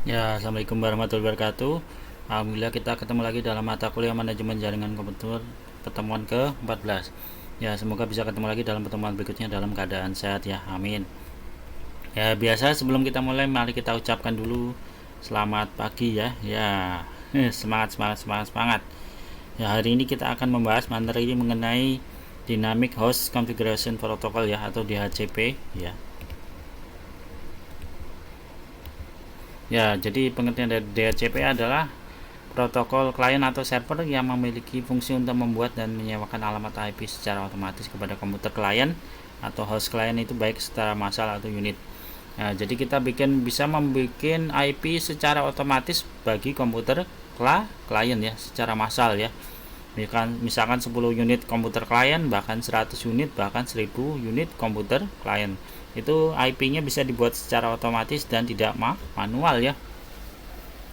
Ya, assalamualaikum warahmatullahi wabarakatuh. Alhamdulillah kita ketemu lagi dalam mata kuliah manajemen jaringan komputer pertemuan ke-14. Ya, semoga bisa ketemu lagi dalam pertemuan berikutnya dalam keadaan sehat ya. Amin. Ya, biasa sebelum kita mulai mari kita ucapkan dulu selamat pagi ya. Ya, semangat semangat semangat semangat. Ya, hari ini kita akan membahas materi mengenai Dynamic Host Configuration Protocol ya atau DHCP ya. Ya, jadi pengertian dari DHCP adalah protokol klien atau server yang memiliki fungsi untuk membuat dan menyewakan alamat IP secara otomatis kepada komputer klien atau host klien itu baik secara massal atau unit. Nah, jadi kita bisa membuat IP secara otomatis bagi komputer klien ya secara massal ya. Misalkan 10 unit komputer klien, bahkan 100 unit, bahkan 1000 unit komputer klien. Itu IP-nya bisa dibuat secara otomatis dan tidak manual ya.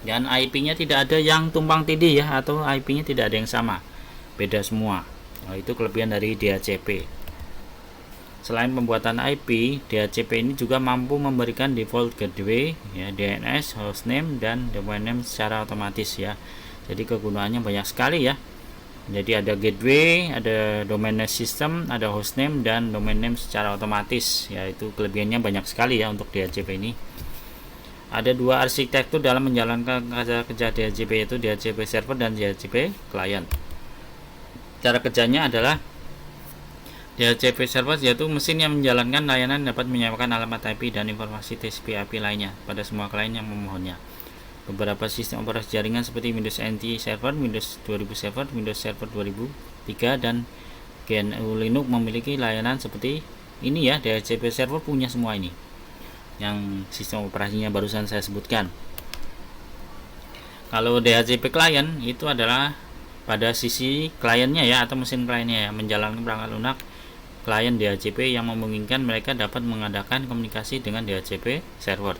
Dan IP-nya tidak ada yang tumpang tindih ya, atau IP-nya tidak ada yang sama. Beda semua. Nah, itu kelebihan dari DHCP. Selain pembuatan IP, DHCP ini juga mampu memberikan default gateway, ya, DNS, hostname, dan domain name secara otomatis ya. Jadi kegunaannya banyak sekali ya. Jadi ada gateway, ada domain name system, ada hostname dan domain name secara otomatis. Yaitu kelebihannya banyak sekali ya untuk DHCP ini. Ada dua arsitektur dalam menjalankan kerja DHCP, yaitu DHCP server dan DHCP client. Cara kerjanya adalah DHCP server yaitu mesin yang menjalankan layanan dapat menyewakan alamat IP dan informasi TCP/IP lainnya pada semua klien yang memohonnya. Beberapa sistem operasi jaringan seperti Windows NT Server, Windows 2000 Server, Windows Server 2003, dan GNU Linux memiliki layanan seperti ini ya. DHCP Server punya semua ini yang sistem operasinya barusan saya sebutkan. Kalau DHCP Client itu adalah pada sisi kliennya ya, atau mesin kliennya ya, menjalankan perangkat lunak klien DHCP yang memungkinkan mereka dapat mengadakan komunikasi dengan DHCP Server.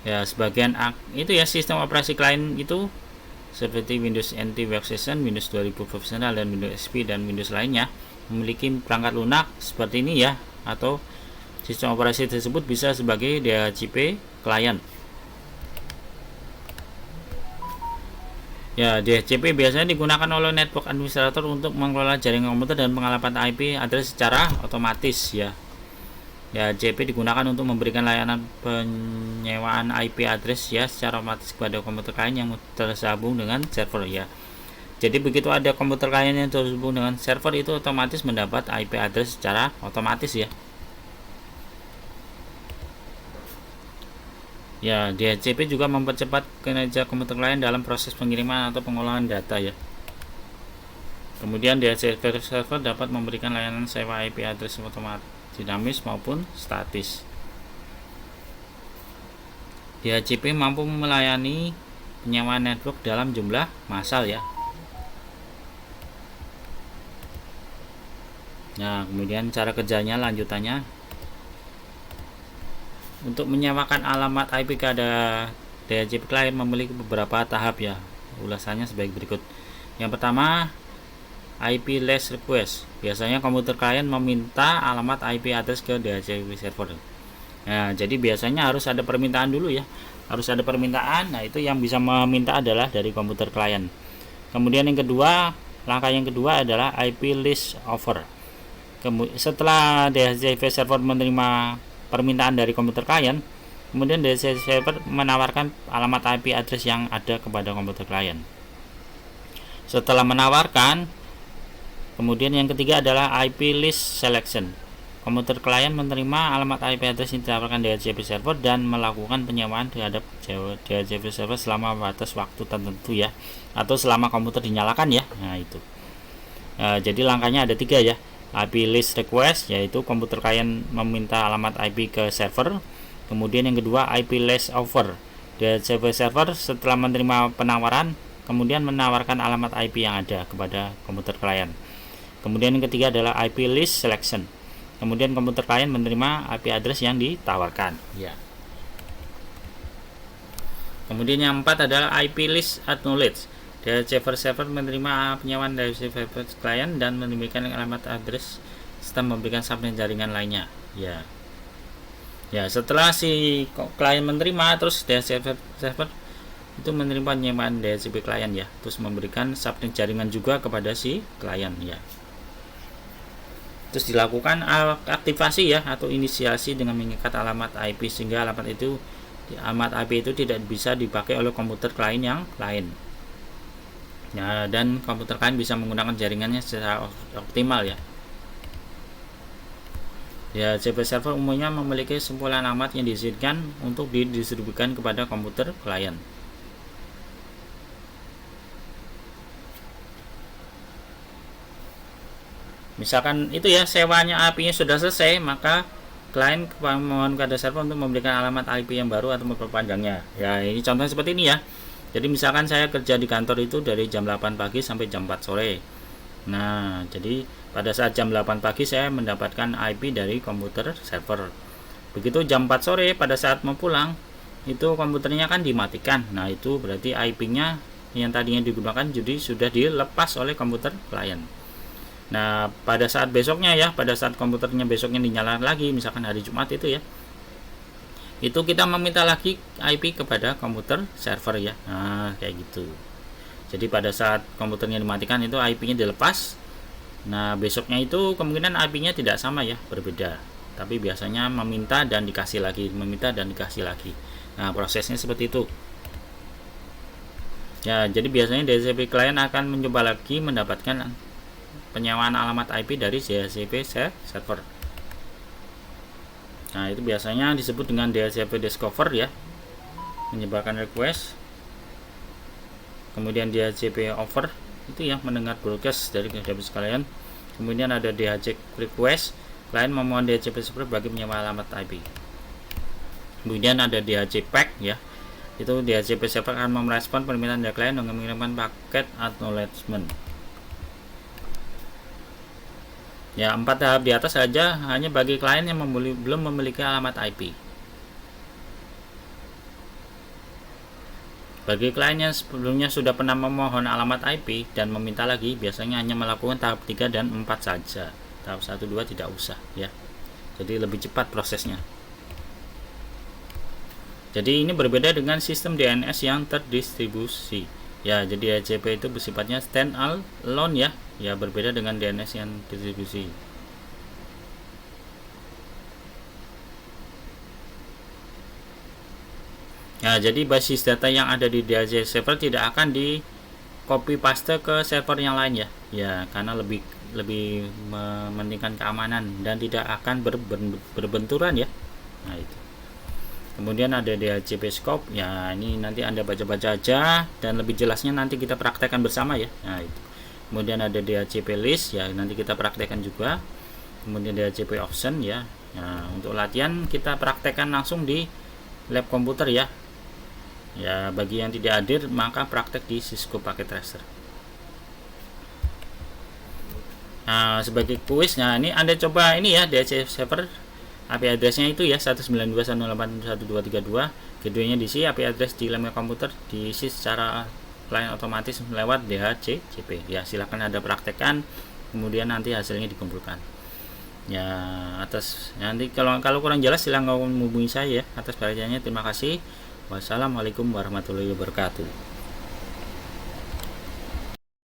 Ya, sebagian itu ya sistem operasi klien itu seperti Windows NT Workstation, Windows 2000 Professional, dan Windows XP dan Windows lainnya memiliki perangkat lunak seperti ini ya, atau sistem operasi tersebut bisa sebagai DHCP client. Ya, DHCP biasanya digunakan oleh network administrator untuk mengelola jaringan komputer dan pengalaman IP address secara otomatis ya. DHCP digunakan untuk memberikan layanan penyewaan IP address ya secara otomatis kepada komputer klien yang tersambung dengan server ya. Jadi begitu ada komputer klien yang tersambung dengan server, itu otomatis mendapat IP address secara otomatis ya. Ya, DHCP juga mempercepat kinerja komputer klien dalam proses pengiriman atau pengolahan data ya. Kemudian DHCP server dapat memberikan layanan sewa IP address otomatis dinamis maupun statis. DHCP mampu melayani penyewaan network dalam jumlah massal ya. Nah, kemudian cara kerjanya lanjutannya. Untuk menyewakan alamat IP kepada DHCP client memiliki beberapa tahap ya. Ulasannya sebagai berikut. Yang pertama, IP less request. Biasanya komputer klien meminta alamat IP address ke DHCP server. Nah, jadi biasanya harus ada permintaan dulu ya. Harus ada permintaan. Nah, itu yang bisa meminta adalah dari komputer klien. Kemudian yang kedua, langkah yang kedua adalah IP list offer. Setelah DHCP server menerima permintaan dari komputer klien, kemudian DHCP server menawarkan alamat IP address yang ada kepada komputer klien. Setelah menawarkan, kemudian yang ketiga adalah IP list selection. Komputer klien menerima alamat IP address yang ditawarkan DHCP server dan melakukan penyewaan terhadap DHCP server selama batas waktu tertentu ya, atau selama komputer dinyalakan ya. Nah, itu. Jadi langkahnya ada tiga ya. IP list request, yaitu komputer klien meminta alamat IP ke server. Kemudian yang kedua IP list offer. DHCP server setelah menerima penawaran kemudian menawarkan alamat IP yang ada kepada komputer klien. Kemudian yang ketiga adalah IP list selection. Kemudian komputer klien menerima IP address yang ditawarkan. Ya. Kemudian yang keempat adalah IP list acknowledge. DHCP server menerima penyewaan dari server klien dan memberikan alamat address serta memberikan subnet jaringan lainnya. Ya. Ya, setelah si klien menerima, terus DHCP server itu menerima penyewaan DHCP klien ya, terus memberikan subnet jaringan juga kepada si klien ya. Terus dilakukan aktivasi ya atau inisiasi dengan mengikat alamat IP, sehingga alamat IP itu tidak bisa dipakai oleh komputer klien yang lain. Ya, dan komputer klien bisa menggunakan jaringannya secara optimal ya. Ya, DHCP server umumnya memiliki sekumpulan alamat yang diizinkan untuk didistribusikan kepada komputer klien. Misalkan itu ya, sewanya IP-nya sudah selesai, maka klien memohon kepada server untuk memberikan alamat IP yang baru atau memperpanjangnya. Ya, ini contohnya seperti ini ya. Jadi misalkan saya kerja di kantor itu dari jam 8 pagi sampai jam 4 sore. Nah, jadi pada saat jam 8 pagi saya mendapatkan IP dari komputer server. Begitu jam 4 sore pada saat mau pulang, itu komputernya kan dimatikan. Nah, itu berarti IP-nya yang tadinya digunakan jadi sudah dilepas oleh komputer klien. Nah, pada saat besoknya ya, pada saat komputernya besoknya dinyalakan lagi, misalkan hari Jumat itu ya, itu kita meminta lagi IP kepada komputer server ya. Nah, kayak gitu. Jadi pada saat komputernya dimatikan itu IP-nya dilepas. Nah, besoknya itu kemungkinan IP-nya tidak sama ya, berbeda. Tapi biasanya meminta dan dikasih lagi, meminta dan dikasih lagi. Nah, prosesnya seperti itu. Ya, jadi biasanya DHCP klien akan mencoba lagi mendapatkan penyewaan alamat IP dari DHCP server. Nah, itu biasanya disebut dengan DHCP discover ya, menyebarkan request. Kemudian DHCP over itu yang mendengar broadcast dari database kalian. Kemudian ada DHCP request, klien memohon DHCP server bagi penyewaan alamat IP. Kemudian ada DHCP pack ya, itu DHCP server akan merespon permintaan dari klien dengan mengirimkan paket acknowledgement. Ya, 4 tahap di atas saja hanya bagi klien yang belum memiliki alamat IP. Bagi klien yang sebelumnya sudah pernah memohon alamat IP dan meminta lagi, biasanya hanya melakukan tahap 3 dan 4 saja. Tahap 1 2 tidak usah ya. Jadi lebih cepat prosesnya. Jadi ini berbeda dengan sistem DNS yang terdistribusi. Ya, jadi DHCP itu bersifatnya stand alone ya. Ya, berbeda dengan DNS yang distribusi. Nah, jadi basis data yang ada di DHCP server tidak akan di copy paste ke server yang lain ya. Ya, karena lebih mementingkan keamanan dan tidak akan berbenturan ya. Nah, itu. Kemudian ada DHCP scope. Ya, ini nanti Anda baca-baca aja dan lebih jelasnya nanti kita praktekkan bersama ya. Nah, itu. Kemudian ada DHCP list ya, nanti kita praktekkan juga. Kemudian DHCP option ya. Nah, untuk latihan kita praktekkan langsung di lab komputer ya. Ya, bagi yang tidak hadir maka praktek di Cisco Packet Tracer. Nah, sebagai kuis, nah ini Anda coba ini ya, DHCP server IP address-nya itu ya 192.168.1232. Keduanya diisi, IP address di lemari komputer diisi secara klien otomatis lewat DHCP. Ya, silakan Anda praktekkan, kemudian nanti hasilnya dikumpulkan. Ya, nanti kalau kurang jelas silakan menghubungi saya ya. Atas perhatiannya terima kasih. Wassalamualaikum warahmatullahi wabarakatuh.